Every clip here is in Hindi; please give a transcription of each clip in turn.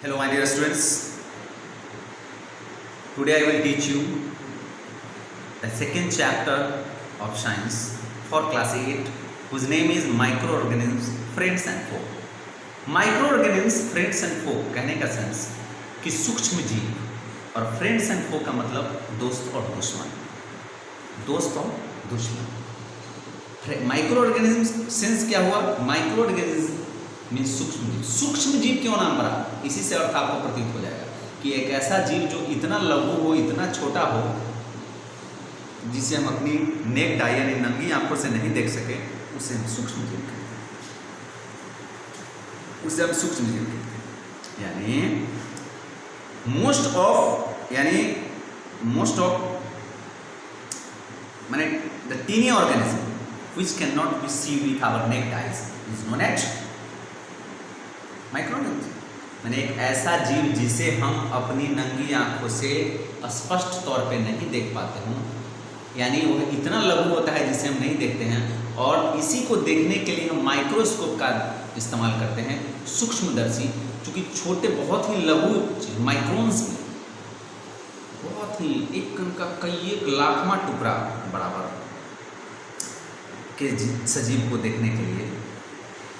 Hello my dear students, today I will teach you the second chapter of science for class 8 whose name is microorganisms, friends and foe. Microorganisms, friends and foe कहने का सेंस कि सूक्ष्म जीव और फ्रेंड्स एंड फो का मतलब दोस्त और दुश्मन, दोस्त और दुश्मन। माइक्रो ऑर्गेनिज्म सेंस क्या हुआ? माइक्रो ऑर्गेनिज्म मीन्स सूक्ष्म जीव। सूक्ष्म जीव क्यों नाम पड़ा? इसी से अर्थ आपको प्रतीत हो जाएगा कि एक ऐसा जीव जो इतना लघु हो, इतना छोटा हो, जिसे हम अपनी नेक्ड आई यानी नंगी आंखों से नहीं देख सके, उसे हम सूक्ष्म जीव कहते हैं। उसे हम सूक्ष्म जीव कहते हैं। यानी मोस्ट ऑफ माने the tiny organism which cannot be seen with our naked eyes is known as microorganism. मैंने एक ऐसा जीव जिसे हम अपनी नंगी आंखों से स्पष्ट तौर पे नहीं देख पाते हों, यानी वो इतना लघु होता है जिसे हम नहीं देखते हैं, और इसी को देखने के लिए हम माइक्रोस्कोप का इस्तेमाल करते हैं, सूक्ष्मदर्शी, चूँकि छोटे बहुत ही लघु माइक्रोन्स में बहुत ही एक कण का कई एक लाखवां टुकड़ा बराबर के सजीव को देखने के लिए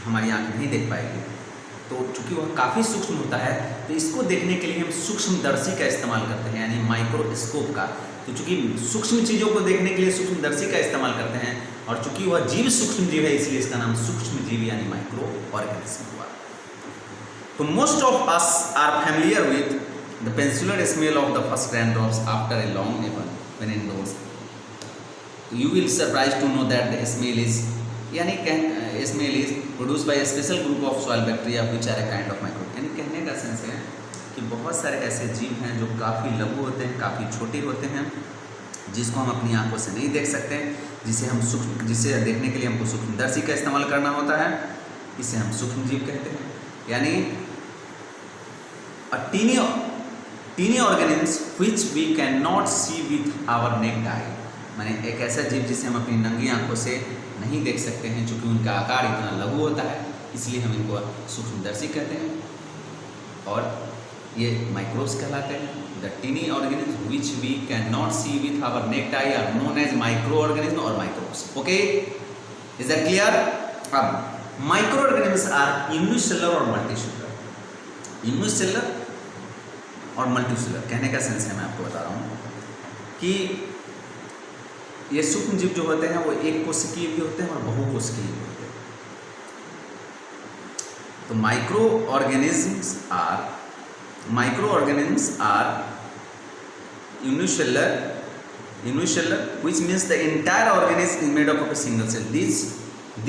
हमारी आंख नहीं देख पाएगी। तो चूँकि वह काफ़ी सूक्ष्म होता है, तो इसको देखने के लिए हम सूक्ष्मदर्शी का इस्तेमाल करते हैं, यानी माइक्रोस्कोप का। तो चूँकि सूक्ष्म चीज़ों को देखने के लिए सूक्ष्मदर्शी का इस्तेमाल करते हैं, और चूँकि वह जीव सूक्ष्म जीव है, इसलिए इसका नाम सूक्ष्म जीव यानी माइक्रो ऑर्गेनिज्म हुआ। तो most of us are familiar with the peculiar smell of the first rain drops after a long never when indoors. You will surprised to know that the smell is produced by a special group of soil bacteria which are a kind of microbe। यानी कहने का सेंस है कि बहुत सारे ऐसे जीव हैं जो काफ़ी लघु होते हैं, काफ़ी छोटे होते हैं, जिसको हम अपनी आंखों से नहीं देख सकते, जिसे देखने के लिए हमको सूक्ष्मदर्शी का इस्तेमाल करना होता है, इसे हम सूक्ष्म जीव कहते हैं। यानी tiny organisms which we cannot see with our naked eye। माने एक ऐसा जीव जिसे हम अपनी नंगी आंखों से नहीं देख सकते हैं, चूँकि उनका आकार इतना लघु होता है, इसलिए हम इनको सूक्ष्मदर्शी कहते हैं, और ये माइक्रोब्स कहलाते हैं। The tiny organism which we can not see with our naked eye are known as microorganism और microbes. Okay, is that clear? अब माइक्रो ऑर्गेनिज्म्स आर यूनिसेलुलर और मल्टीसेलुलर। यूनिसेलुलर और मल्टीसेलुलर कहने का सेंस है, मैं आपको बता रहा हूँ कि ये सूक्ष्म जीव जो होते हैं वो एक कोशिकीय भी होते हैं और बहुकोशिकीय भी होते हैं। तो micro organisms are unicellular which means the entire organism is made up of a single cell।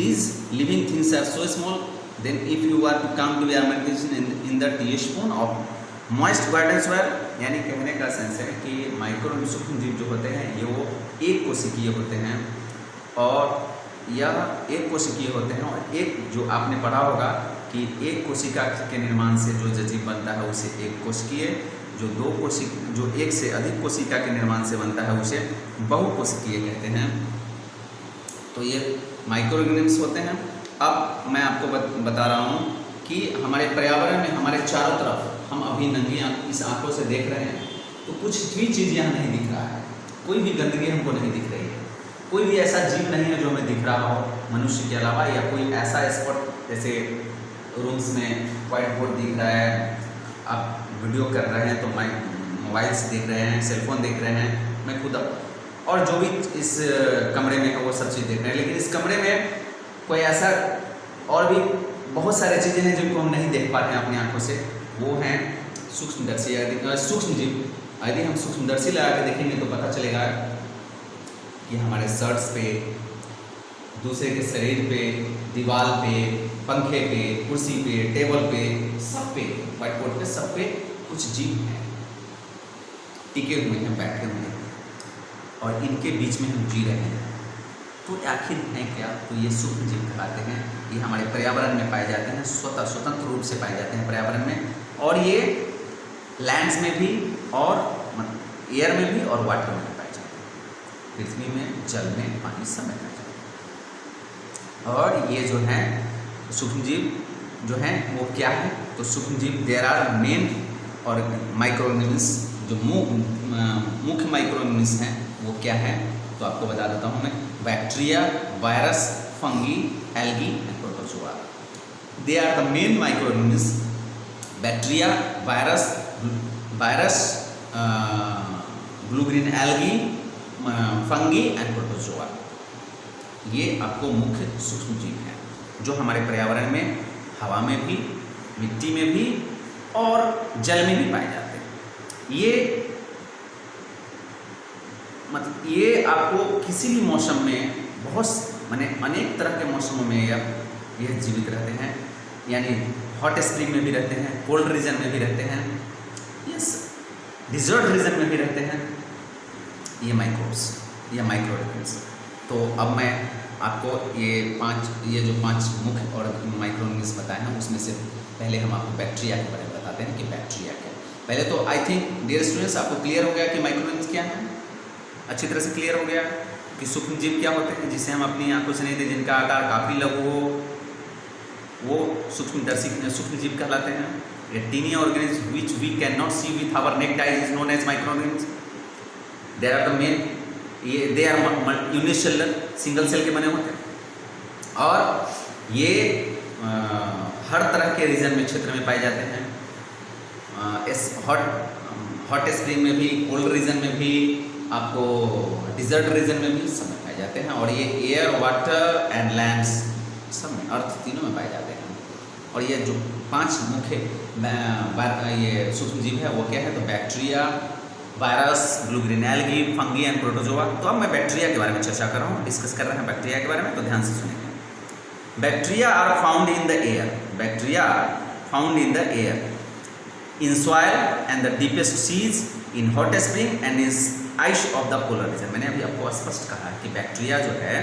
These living things are so small, then if you are to count the organization in the teaspoon of moist garden soil, यानी कहने का सेंस है कि माइक्रो सूक्ष्म जीव जो होते हैं ये वो एक कोशिकीय होते हैं, और यह एक कोशिकीय होते हैं, और एक जो आपने पढ़ा होगा कि एक कोशिका के निर्माण से जो जीव बनता है उसे एक कोशिकीय, जो एक से अधिक कोशिका के निर्माण से बनता है उसे बहुकोशिकीय कहते हैं। तो ये माइक्रो ऑर्गेनिज्म्स होते हैं। अब मैं आपको बता रहा हूँ कि हमारे पर्यावरण में हमारे चारों तरफ हम अभी नंगी इस आंखों से देख रहे हैं, तो कुछ भी चीज़ यहाँ नहीं दिख रहा है, कोई भी गंदगी हमको नहीं दिख रही है, कोई भी ऐसा जीव नहीं है जो हमें दिख रहा हो मनुष्य के अलावा, या कोई ऐसा स्पॉट जैसे रूम्स में वाइट बोर्ड दिख रहा है, आप वीडियो कर रहे हैं तो मोबाइल्स देख रहे हैं, सेलफोन देख रहे हैं, मैं खुद और जो भी इस कमरे में है वो सब चीज़ देख रहे हैं, लेकिन इस कमरे में कोई ऐसा और भी बहुत सारी चीज़ें हैं जिनको हम नहीं देख पा रहे हैं अपनी आंखों से, वो हैं सूक्ष्मदर्शी। सूक्ष्म जीव यदि हम सूक्ष्मदर्शी लगा के देखेंगे तो पता चलेगा कि हमारे शर्ट्स पे, दूसरे के शरीर पे, दीवार पे, पंखे पे, कुर्सी पे, टेबल पे, सब पे, व्हाइट बोर्ड पे, सब पे कुछ जीव हैं, टिके हुए हैं, बैठे हुए हैं, और इनके बीच में हम जी रहे हैं। तो आखिर हैं क्या? तो ये सूक्ष्म जीव कहलाते हैं। ये हमारे पर्यावरण में पाए जाते हैं, स्वतंत्र रूप से पाए जाते हैं पर्यावरण में, और ये लैंड्स में भी और एयर में भी और वाटर में भी पाए जाते हैं, पृथ्वी में, जल में, पानी सब में पाए जाते हैं। और ये जो हैं सूक्ष्म जीव जो हैं वो क्या है? तो सूक्ष्मजीव देयर आर मेन और माइक्रो ऑर्गेनिज्म्स, जो मुख्य माइक्रो ऑर्गेनिज्म्स हैं वो क्या है, तो आपको बता देता हूँ मैं। Bacteria, virus, fungi, algae and protozoa, they are the main micro organisms. Bacteria, virus, blue green algae, fungi and protozoa, ये आपको मुख्य सूक्ष्मजीव हैं जो हमारे पर्यावरण में, हवा में भी, मिट्टी में भी और जल में भी पाए जाते हैं। ये आपको किसी भी मौसम में अनेक तरह के मौसमों में यह जीवित रहते हैं, यानी हॉट स्प्रिंग में भी रहते हैं, कोल्ड रीजन में भी रहते हैं, यस, डिजर्ट रीजन में भी रहते हैं, ये माइक्रोब्स या माइक्रो ऑर्गेनिज्म्स। तो अब मैं आपको ये जो पांच मुख्य और माइक्रो ऑर्गेनिज्म्स बताए हैं, उसमें से पहले हम आपको बैक्टीरिया के बारे में बताते हैं कि बैक्टीरिया क्या है। पहले तो आई थिंक डियर स्टूडेंट्स आपको क्लियर हो गया कि माइक्रो ऑर्गेनिज्म्स क्या है, अच्छी तरह से क्लियर हो गया कि सूक्ष्मजीव क्या होते हैं, जिसे हम अपनी आंखों से नहीं देखते, जिनका आकार काफ़ी लघु हो, वो सूक्ष्मजीव कहलाते हैं। A teeny organism which we cannot see with our naked eyes is known as microorganisms. They are the main, they are unicellular, single cell के बने होते हैं और ये हर तरह के रीजन में, क्षेत्र में पाए जाते हैं। हॉट स्प्रिंग में भी, कोल्ड रीजन में भी, आपको डिजर्ट रीजन में भी सब में पाए जाते हैं। और ये एयर, वाटर एंड लैंड्स सब में, अर्थ तीनों में पाए जाते हैं। और ये जो पांच मुख्य ये सूक्ष्मजीव है वो क्या है, तो bacteria, virus, blue green algae, fungi and protozoa. तो अब मैं बैक्टीरिया के बारे में चर्चा कर रहा हूँ, डिस्कस कर रहे हैं बैक्टीरिया के बारे में, तो ध्यान से सुनिए। Bacteria are found in the air, bacteria found in the air, in soil and the deepest seas, in hot spring and is ice of the polar region. मैंने अभी आपको स्पष्ट कहा कि बैक्टीरिया जो है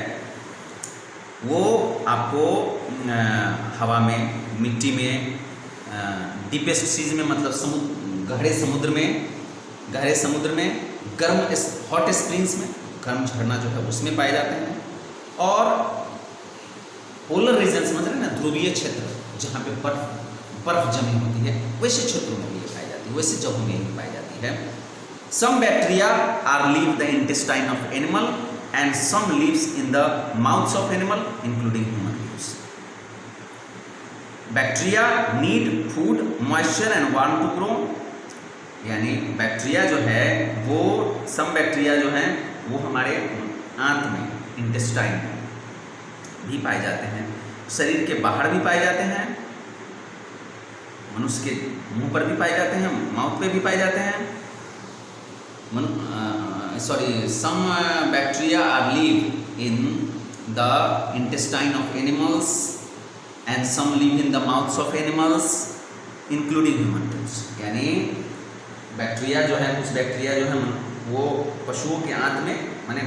वो आपको हवा में, मिट्टी में, डीपेस्ट सीज में मतलब गहरे समुद्र में, गर्म हॉट स्प्रिंग्स में, गर्म झरना जो है उसमें पाए जाते हैं। और पोलर रीजन समझ रहे हैं ना, ध्रुवीय क्षेत्र जहाँ पे बर्फ जमी होती है, वैसे क्षेत्रों में भी ये पाई जाती है, वैसे जगहों में ही पाई जाती है। Some bacteria are live the intestine of animal and some lives in the mouths of animal including human beings. Bacteria need food, moisture and warmth to grow. यानी बैक्टीरिया जो है वो, सम बैक्टीरिया जो हैं वो हमारे आंत में, इंटेस्टाइन में भी पाए जाते हैं, शरीर के बाहर भी पाए जाते हैं, मनुष्य के मुंह पर भी पाए जाते हैं, माउथ पे भी पाए जाते हैं। Some bacteria are live in the intestine of animals and some live in the mouths of animals including human beings. यानी बैक्टीरिया जो है, कुछ बैक्टीरिया जो है वो पशुओं के आंत में, माने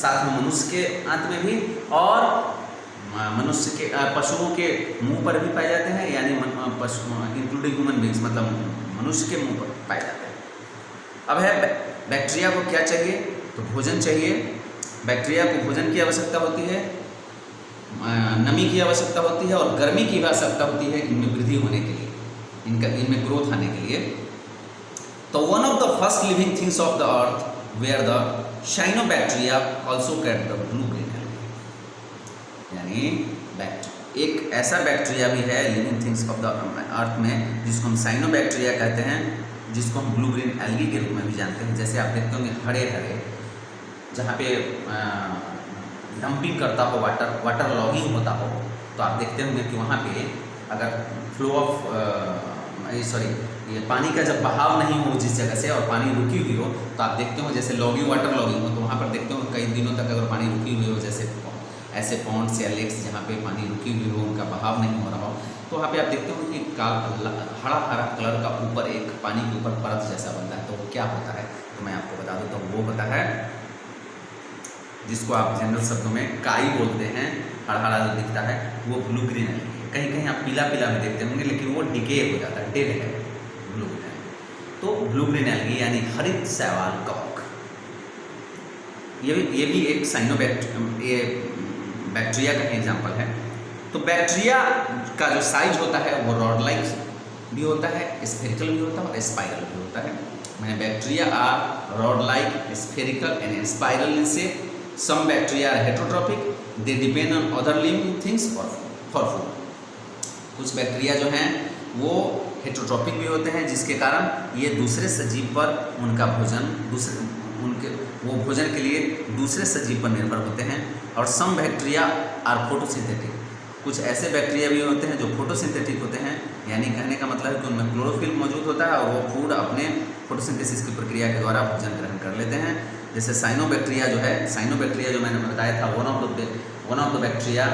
साथ में मनुष्य के आंत में भी, और पशुओं के मुंह पर भी पाए जाते हैं, यानी इंक्लूडिंग ह्यूमन बींग्स, मतलब मनुष्य के मुंह पर पाए जाते हैं। अब है बैक्टीरिया को क्या चाहिए, तो भोजन चाहिए। बैक्टीरिया को भोजन की आवश्यकता होती है, नमी की आवश्यकता होती है और गर्मी की आवश्यकता होती है इनमें वृद्धि होने के लिए, इनमें ग्रोथ आने के लिए। तो one of the first living things of the earth where the cyanobacteria also called the blue green algae. यानी एक ऐसा बैक्टीरिया भी है living things of the earth में जिसको हम साइनोबैक्टीरिया कहते हैं, जिसको हम ब्लू ग्रीन एल्गी के रूप में भी जानते हैं। जैसे आप देखते होंगे हरे हरे, जहाँ पे डंपिंग करता हो, वाटर लॉगिंग होता हो, तो आप देखते होंगे कि वहाँ पे अगर फ्लो ऑफ ये पानी का जब बहाव नहीं हो जिस जगह से और पानी रुकी हुई हो, तो आप देखते हो जैसे वाटर लॉगिंग हो, तो वहाँ पर देखते हो कई दिनों तक अगर पानी रुकी हुई हो, जैसे ऐसे पॉन्ड्स या लेक्स जहाँ पे पानी रुकी हुई हो, उनका बहाव नहीं हो रहा हो, तो वहाँ पे आप देखते हो कि हरा हरा कलर का ऊपर एक पानी के ऊपर परत जैसा बनता है। तो वो क्या होता है, तो मैं आपको बता दूँ, तो वो होता है जिसको आप जनरल शब्दों में काई बोलते हैं, हरा हरा जो दिखता है वो ब्लू ग्रीन एल्गी है। कहीं कहीं आप पीला पीला भी देखते होंगे, लेकिन वो डिके हो जाता है, डेड है ब्लू ग्रीन एल्गी। तो ब्लू ग्रीन एल्गी यानी हरित शैवाल कवक, ये भी एक बैक्टीरिया का एग्जाम्पल है। तो बैक्टीरिया का जो साइज होता है वो रॉड लाइक भी होता है, स्फेरिकल भी होता है और स्पाइरल भी होता है। मैंने bacteria are rod like, spherical and spiral in shape. Some bacteria are heterotrophic, they depend on other living things or for food. कुछ बैक्टीरिया जो हैं वो हेटेरोट्रॉपिक भी होते हैं, जिसके कारण ये दूसरे सजीव पर उनका भोजन वो भोजन के लिए दूसरे सजीव पर निर्भर होते हैं। और सम बैक्टीरिया आर फोटोसिंथेटिक, कुछ ऐसे बैक्टीरिया भी होते हैं जो फोटोसिंथेटिक होते हैं, यानी कहने का मतलब है कि उनमें क्लोरोफिल मौजूद होता है और वो फूड अपने फोटोसिंथेसिस की प्रक्रिया के द्वारा भोजन ग्रहण कर लेते हैं। जैसे साइनोबैक्टीरिया जो है, साइनोबैक्टीरिया जो मैंने बताया था, one of the bacteria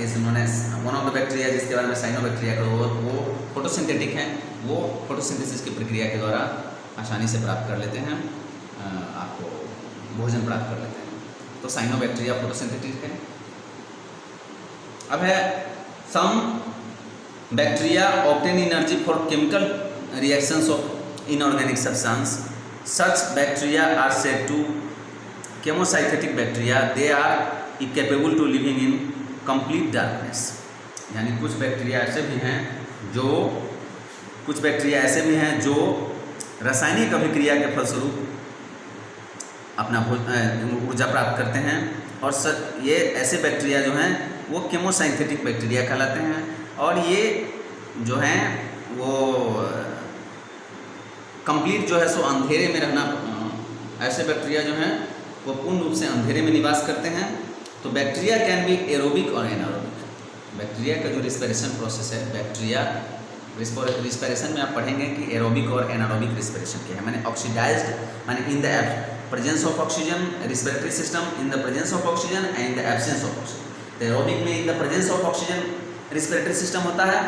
is known as one of the bacteria, जिसके बारे में साइनोबैक्टीरिया का वो फोटोसिंथेटिक हैं, वो फोटोसिंथेसिस की प्रक्रिया के द्वारा आसानी से प्राप्त कर लेते हैं, आपको भोजन प्राप्त कर लेते हैं। तो साइनोबैक्टीरिया फोटोसिंथेटिक है। अब है some bacteria obtain energy for chemical reactions of inorganic substance. Such bacteria are said to chemosynthetic bacteria, they are capable to living in complete darkness. यानी कुछ बैक्टीरिया ऐसे भी हैं जो रासायनिक अभिक्रिया के फलस्वरूप अपना ऊर्जा प्राप्त करते हैं। और ये ऐसे बैक्टीरिया जो हैं वो केमोसाइंथेटिक बैक्टीरिया कहलाते हैं। और ये जो हैं वो कंप्लीट जो है सो अंधेरे में रहना, ऐसे बैक्टीरिया जो हैं वो पूर्ण रूप से अंधेरे में निवास करते हैं। तो बैक्टीरिया कैन बी एरोबिक और एनारोबिक। बैक्टीरिया का जो रिस्पिरेशन प्रोसेस है, बैक्टीरिया रिस्पिरेशन में आप पढ़ेंगे कि एरोबिक और एनारोबिक रिस्पिरेशन क्या है। मैंने ऑक्सीडाइज्ड माने in the presence of oxygen, respiratory system in the presence of oxygen and in the absence of oxygen. तो एरोबिक में in the presence of oxygen respiratory system होता है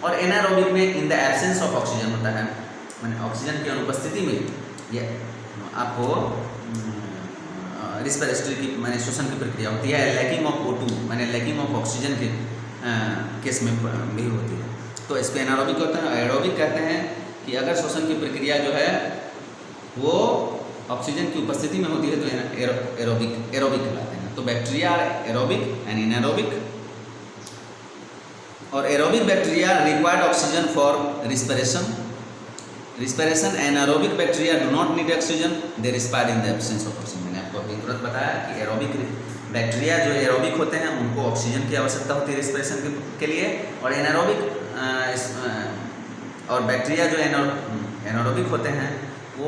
और एनारोबिक में इन द एब्सेंस ऑफ ऑक्सीजन होता है। मैंने ऑक्सीजन की अनुपस्थिति में ये आपको रिस्पिरेटरी की मैंने श्वसन की प्रक्रिया होती है। लैकिंग ऑफ O2 मैंने लैकिंग ऑफ ऑक्सीजन के केस में भी होती है। तो इस पर एनारोबिक होता है। एरोबिक कहते हैं कि अगर श्वसन की प्रक्रिया जो है वो ऑक्सीजन की उपस्थिति में होती है तो एरोबिक कहलाते हैं। तो बैक्टीरिया एरोबिक एंड इनएरोबिक। और aerobic bacteria required oxygen for respiration anaerobic bacteria do not need oxygen, they respire in the absence of oxygen. मैंने आपको अभी तुरंत बताया कि एरोबिक बैक्टीरिया जो एरोबिक होते हैं उनको ऑक्सीजन की आवश्यकता होती है रिस्पिरेशन के लिए, और एनारोबिक और बैक्टीरिया जो एनारोबिक होते हैं वो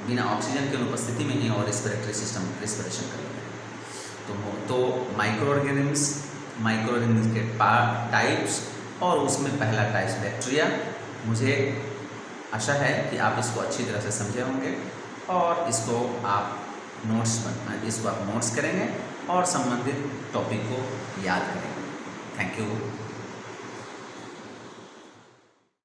बिना ऑक्सीजन की अनुपस्थिति में ही और रिस्पिरेटरी सिस्टम रिस्पिरेशन कर लेते हैं। तो माइक्रो ऑर्गेनिज्म के टाइप्स, और उसमें पहला टाइप्स बैक्टीरिया। मुझे आशा है कि आप इसको अच्छी तरह से समझे होंगे और इसको आप नोट्स करेंगे और संबंधित टॉपिक को याद करेंगे। Thank you.